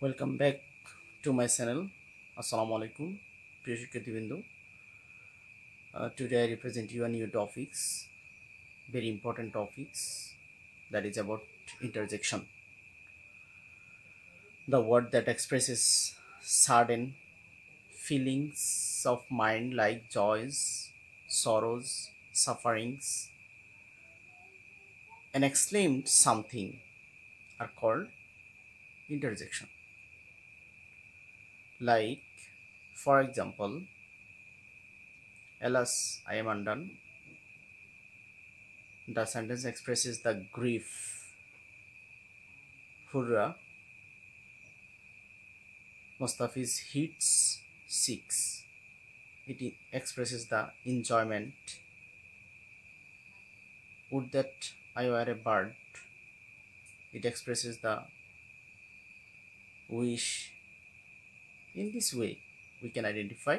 Welcome back to my channel. Assalamu alaikum, প্রিয় শিক্ষার্থীবৃন্দ। Today I represent you a new topics, very important topics, that is about interjection. The word that expresses certain feelings of mind like joys, sorrows, sufferings, and exclaimed something are called interjection. Like, for example, alas, I am undone. The sentence expresses the grief. Hurrah, Mustafiz hits 6. It expresses the enjoyment. Would that I were a bird. It expresses the wish. In this way, we can identify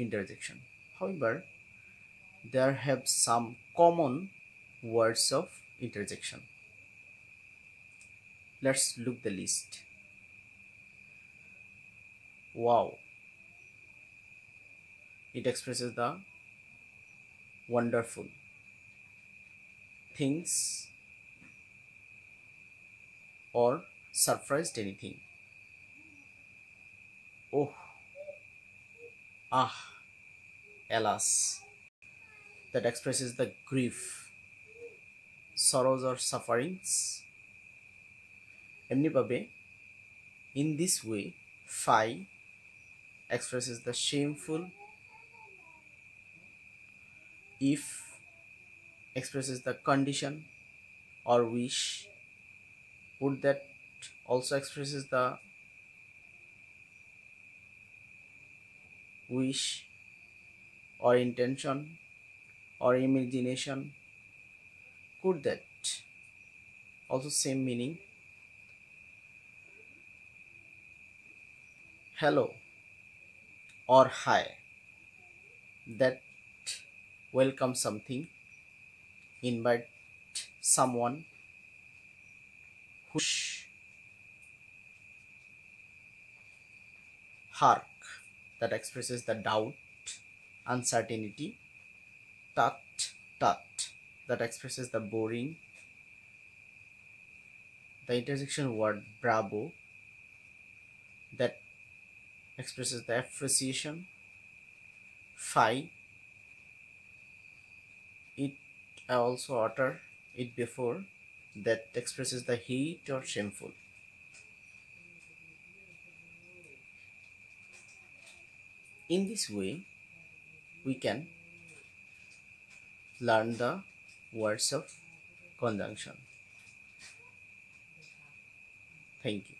interjection. However, there have some common words of interjection. Let's look the list. Wow. It expresses the wonderful things or surprised anything. Oh, ah, alas, that expresses the grief, sorrows or sufferings. Emnibabe, in this way, phi expresses the shameful, if expresses the condition or wish, would that also expresses the wish or intention or imagination, could that also same meaning. Hello or hi, that welcome something, invite someone, whoosh, hark, that expresses the doubt, uncertainty, tut, tut, that expresses the boring. The interjection word bravo, that expresses the appreciation. Phi, it I also utter it before, that expresses the hate or shameful. In this way, we can learn the words of conjunction. Thank you.